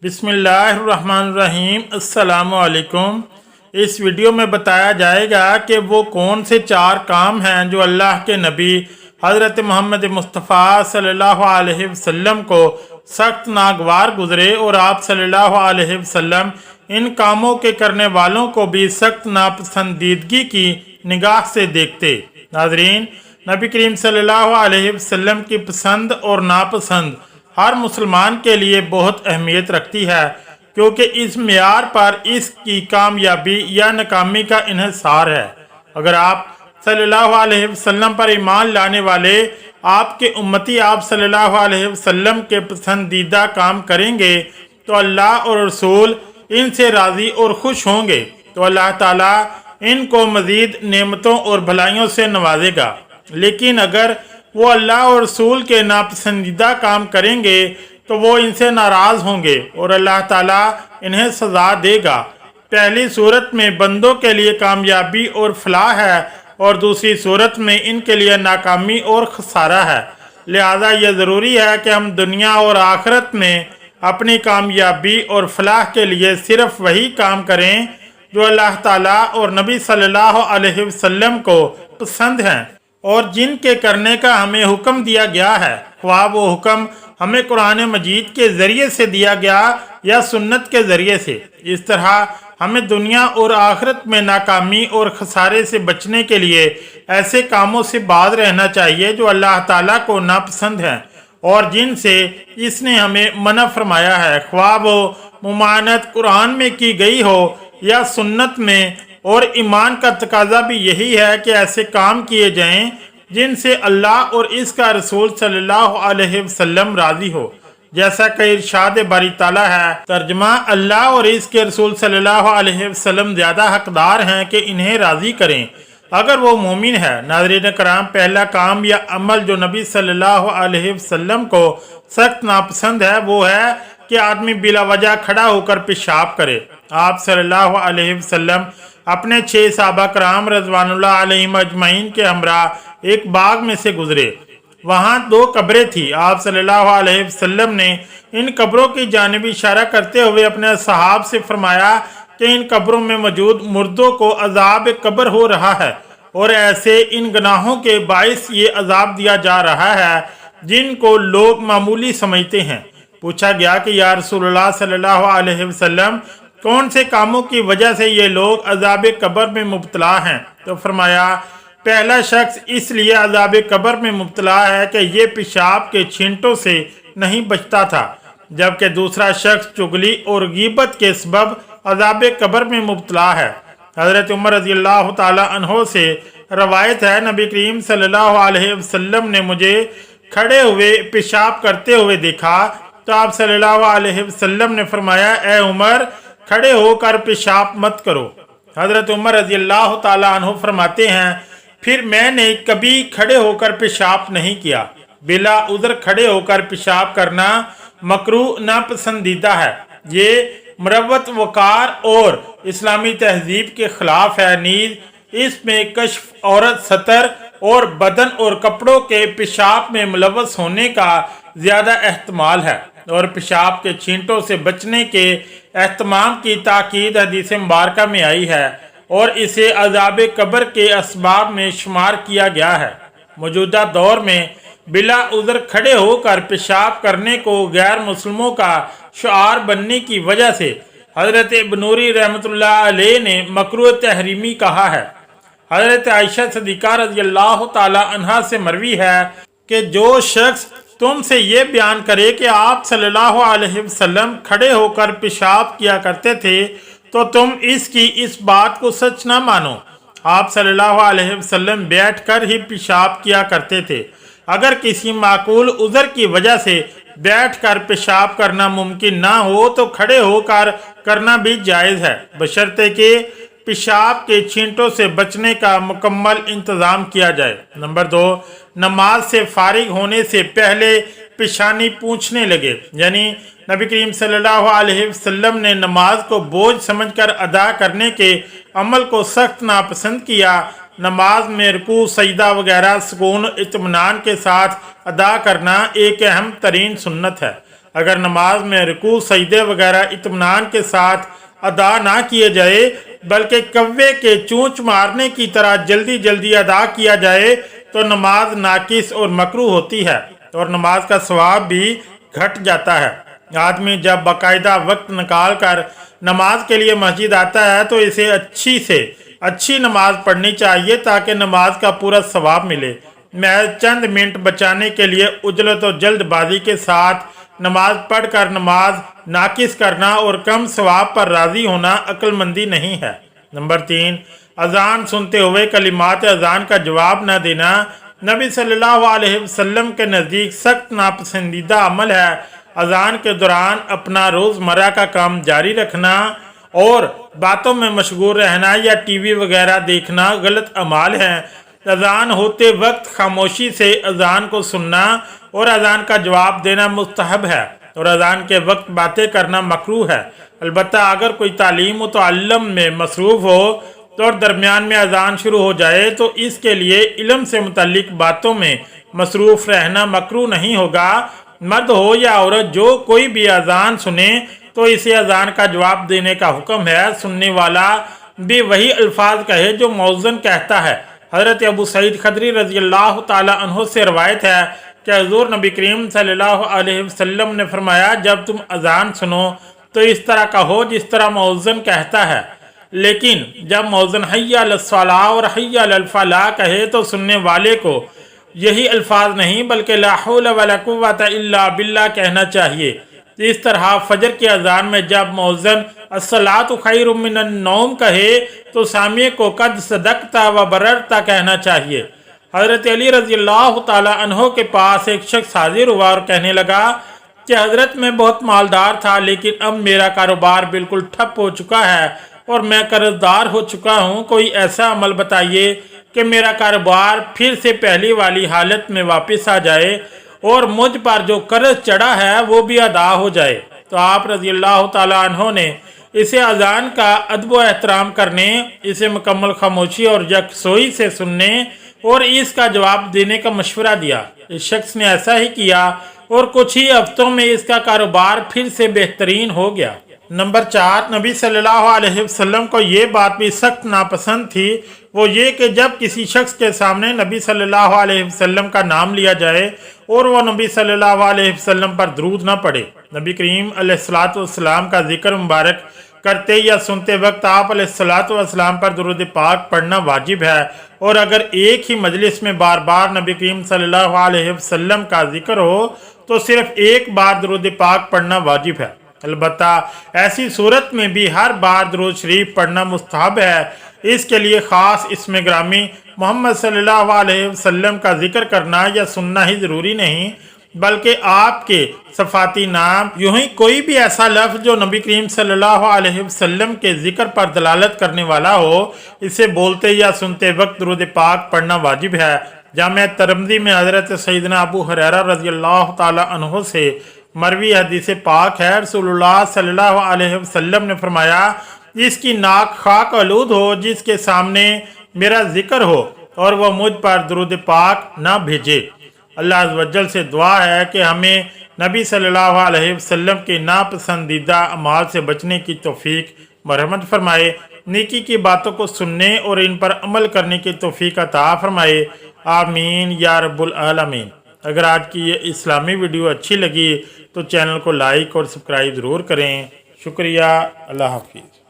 बिस्मिल्लाहिर्रहमानिर्रहीम। अस्सलामु अलैकुम। इस वीडियो में बताया जाएगा कि वो कौन से 4 काम हैं जो अल्लाह के नबी हज़रत मोहम्मद मुस्तफ़ा सल्लल्लाहु अलैहि वसल्लम को सख्त नागवार गुजरे और आप सल्लल्लाहु अलैहि वसल्लम इन कामों के करने वालों को भी सख्त नापसंदीदगी की निगाह से देखते। नाज़रीन, नबी करीम सल्लल्लाहु अलैहि वसल्लम की पसंद और नापसंद हर मुसलमान के लिए बहुत अहमियत रखती है, क्योंकि इस मेयार पर इसकी कामयाबी या नाकामी का इन्हिसार है। अगर आप सल्लल्लाहु अलैहि वसल्लम पर ईमान लाने वाले आपके उम्मती आप सल्लल्लाहु अलैहि वसल्लम के पसंदीदा काम करेंगे तो अल्लाह और रसूल इनसे राज़ी और खुश होंगे, तो अल्लाह ताला इनको मज़ीद नेमतों और भलाइयों से नवाजेगा। लेकिन अगर वो अल्लाह और रसूल के नापसंदीदा काम करेंगे तो वो इनसे नाराज़ होंगे और अल्लाह ताला इन्हें सज़ा देगा। पहली सूरत में बंदों के लिए कामयाबी और फलाह है और दूसरी सूरत में इनके लिए नाकामी और खसारा है। लिहाजा यह ज़रूरी है कि हम दुनिया और आखिरत में अपनी कामयाबी और फलाह के लिए सिर्फ वही काम करें जो अल्लाह ताला और नबी सल्लल्लाहु अलैहि वसल्लम को पसंद हैं और जिनके करने का हमें हुक्म दिया गया है, ख्वाह वो हुक्म हमें कुरान मजीद के ज़रिए से दिया गया या सुन्नत के ज़रिए से। इस तरह हमें दुनिया और आखिरत में नाकामी और खसारे से बचने के लिए ऐसे कामों से बाज रहना चाहिए जो अल्लाह ताला को नापसंद हैं और जिनसे इसने हमें मना फरमाया है, ख्वाह वो मुमानत कुरान में की गई हो या सुन्नत में। और ईमान का तकाजा भी यही है कि ऐसे काम किए जाएं जिनसे अल्लाह और इसका रसूल सल्लल्लाहु अलैहि वसल्लम राज़ी हो। जैसा कि इरशाद बारी ताला है, तर्जमा, अल्लाह और इसके रसूल सल्लल्लाहु अलैहि वसल्लम ज़्यादा हकदार हैं कि इन्हें राज़ी करें अगर वो मोमिन है। नाज़रीन कराम, पहला काम या अमल जो नबी सल्लल्लाहु अलैहि वसल्लम को सख्त नापसंद है वो है कि आदमी बिला वजह खड़ा होकर पेशाब करे। आप सल्लल्लाहु अलैहि वसल्लम अपने 6 सहाबा कराम रज़वानुल्लाह अलैहिम अजमईन के हमरा एक बाग में से गुजरे। वहाँ 2 कब्रें थी। आप सल्लल्लाहु अलैहि वसल्लम ने इन कब्रों की जानिब इशारा करते हुए अपने सहाब से फरमाया कि इन कब्रों में मौजूद मुर्दों को अजाब कब्र हो रहा है और ऐसे इन गुनाहों के बाइस ये अजाब दिया जा रहा है जिनको लोग मामूली समझते हैं। पूछा गया कि या रसूलुल्लाह सल्लल्लाहु अलैहि वसल्लम, कौन से कामों की वजह से ये लोग अजाब कब्र में मुब्तला हैं? तो फरमाया, पहला शख्स इसलिए अजाब कब्र में मुब्तला है कि ये पेशाब के छींटों से नहीं बचता था, जबकि दूसरा शख्स चुगली और गीबत के सबब अजाब कब्र में मुब्तला है। हज़रत उमर रज़ी अल्लाह ताला अन्हो से रवायत है, नबी करीम सल्लल्लाहु अलैहि वसल्लम ने मुझे खड़े हुए पेशाब करते हुए देखा तो आप सल्लल्लाहु अलैहि वसल्लम ने फरमाया, ए उमर, खड़े होकर पेशाब मत करो। हज़रत उमर रज़ी अल्लाह ताला अन्हु फरमाते हैं, फिर मैंने कभी खड़े होकर पेशाब नहीं किया। बिला उज़र खड़े होकर पेशाब करना मकरूह नापसंदीदा है। ये मरवत वकार और इस्लामी तहजीब के ख़िलाफ़ है। नीज़ इसमें कश्फ औरत सतर और बदन और कपड़ों के पेशाब में मुलव्वस होने का ज़्यादा एहतमाल है और पेशाब के छींटों से बचने के एहतमाम की ताकीद हदीस मुबारका में आई है और इसे अज़ाब कब्र के असबाब में शुमार किया गया है। मौजूदा दौर में बिला उज़र खड़े होकर पेशाब करने को गैर मुस्लिमों का शुआर बनने की वजह से हज़रत बनूरी रहमतुल्लाह अलैह ने मकरूह तहरीमी कहा है। हज़रत आयशा सिद्दीक़ा रज़ी अल्लाह ताला अन्हा से मरवी है कि जो शख्स तुमसे ये बयान करे कि आप सल्लल्लाहु अलैहि वसल्लम खड़े होकर पेशाब किया करते थे तो तुम इसकी इस बात को सच ना मानो। आप सल्लल्लाहु अलैहि वसल्लम बैठकर ही पेशाब किया करते थे। अगर किसी माकूल उज़र की वजह से बैठकर पेशाब करना मुमकिन ना हो तो खड़े होकर करना भी जायज़ है, बशर्ते कि पेशाब के छींटों से बचने का मुकम्मल इंतज़ाम किया जाए। नंबर 2, नमाज से फारिग होने से पहले पेशानी पूछने लगे, यानी नबी करीम सल्लल्लाहु अलैहि वसल्लम ने नमाज को बोझ समझकर अदा करने के अमल को सख्त नापसंद किया। नमाज में रुकू सजदा वगैरह सुकून इत्मीनान के साथ अदा करना एक अहम तरीन सुन्नत है। अगर नमाज में रुकू सजदे वगैरह इत्मीनान के साथ अदा ना किए जाए बल्कि कव्वे के चूंच मारने की तरह जल्दी जल्दी अदा किया जाए तो नमाज नाकिस और मकरूह होती है और नमाज का सवाब भी घट जाता है। आदमी जब बाकायदा वक्त निकाल कर नमाज के लिए मस्जिद आता है तो इसे अच्छी से अच्छी नमाज पढ़नी चाहिए ताकि नमाज का पूरा सवाब मिले। महज चंद मिनट बचाने के लिए उजलत और जल्दबाजी के साथ नमाज पढ़कर नमाज नाकिस करना और कम सवाब पर राजी होना अक्लमंदी नहीं है। नंबर 3, अजान सुनते हुए कलिमात अजान का जवाब न देना नबी सल्लल्लाहु अलैहि वसल्लम के नज़दीक सख्त नापसंदीदा अमल है। अजान के दौरान अपना रोज़मर्रा का काम जारी रखना और बातों में मशगूल रहना या टीवी वगैरह देखना गलत अमाल है। अजान होते वक्त खामोशी से अजान को सुनना और अजान का जवाब देना मुस्तहब है और अजान के वक्त बातें करना मकरूह है। अलबत्ता अगर कोई तालीम व तअल्लुम में मसरूफ़ हो तो और दरमियान में अजान शुरू हो जाए तो इसके लिए इल्म से मुतल्लिक बातों में मसरूफ़ रहना मकरूह नहीं होगा। मर्द हो या औरत जो कोई भी अजान सुने तो इसे अजान का जवाब देने का हुक्म है। सुनने वाला भी वही अल्फाज कहे जो मौज़न कहता है। हज़रत अबू सईद खदरी रज़ी अल्लाह ताला अन्हु से रवायत है कि हुज़ूर नबी करीम सल्लल्लाहु अलैहि वसल्लम ने फरमाया, जब तुम अजान सुनो तो इस तरह कहो जिस तरह मौज़न कहता है, लेकिन जब मौज़न हय्या अलस्सलाह और हय्या अलल फलाह कहे तो सुनने वाले को यही अल्फाज नहीं बल्कि ला हौला वला कुव्वता इल्ला बिल्लाह कहना चाहिए। इस तरह फजर की अजान में जब मौज़न अस्सलातु खैरुम मिनन नौम कहे तो सामिए को कद सदकता व बररता कहना चाहिए। हज़रत अली रज़ी अल्लाह ताला अन्हो के पास एक शख्स हाजिर हुआ और कहने लगा कि हज़रत मैं बहुत मालदार था लेकिन अब मेरा कारोबार बिल्कुल ठप हो चुका है और मैं कर्जदार हो चुका हूँ। कोई ऐसा अमल बताइए कि मेरा कारोबार फिर से पहली वाली हालत में वापस आ जाए और मुझ पर जो कर्ज चढ़ा है वो भी अदा हो जाए। तो आप रज़ी अल्लाह ताला अन्हो ने इसे अजान का अदब व एहतराम करने, इसे मुकम्मल खामोशी और यकसोई से सुनने और इसका जवाब देने का मशवरा दिया। इस शख्स ने ऐसा ही किया और कुछ ही हफ्तों में इसका कारोबार फिर से बेहतरीन हो गया। नंबर 4, नबी सल्लल्लाहु अलैहि वसल्लम को ये बात भी सख्त नापसंद थी, वो ये कि जब किसी शख्स के सामने नबी सल्लल्लाहु अलैहि वसल्लम का नाम लिया जाए और वह नबी सल्लल्लाहु अलैहि वसल्लम पर दरूद न पढ़े। नबी करीम अलैहिस्सलातु वस्सलाम का जिक्र मुबारक करते या सुनते वक्त आप अलैहिस्सलातु वस्सलाम पर दुरूद पाक पढ़ना वाजिब है और अगर एक ही मजलिस में बार बार नबी करीम सल्लल्लाहु अलैहि वसल्लम का जिक्र हो तो सिर्फ एक बार दुरूद पाक पढ़ना वाजिब है। अलबत्ता ऐसी सूरत में भी हर बार दुरूद शरीफ पढ़ना मुस्तहब है। इसके लिए ख़ास इसमें ग्रामी मोहम्मद सल्लल्लाहु अलैहि वसल्लम का जिक्र करना या सुनना ही ज़रूरी नहीं बल्कि आपके सफ़ाती नाम यूं ही कोई भी ऐसा लफ्ज़ जो नबी करीम सल्लल्लाहु अलैहि वसल्लम के जिक्र पर दलालत करने वाला हो, इसे बोलते या सुनते वक्त दुरूद पाक पढ़ना वाजिब है। जामे तिरमिज़ी में हज़रत सैयदना अबू हुरैरा रज़ी अल्लाह ताला अन्हु से मरवी हदीस पाक है, रसूलुल्लाह सल्लल्लाहु अलैहि वसल्लम ने फरमाया, इसकी नाक खाक आलूद हो जिसके सामने मेरा जिक्र हो और वह मुझ पर दुरूद पाक ना भेजे। अल्लाह अज़्ज़ व जल से दुआ है कि हमें नबी सल्लल्लाहु अलैहि वसल्लम के नापसंदीदा अमाल से बचने की तौफीक मरहमत फरमाए, नेकी की बातों को सुनने और इन पर अमल करने की तौफीक अता फरमाए। आमीन या रब्बुल आलमीन। अगर आज की ये इस्लामी वीडियो अच्छी लगी तो चैनल को लाइक और सब्सक्राइब ज़रूर करें। शुक्रिया। अल्लाह हाफिज़।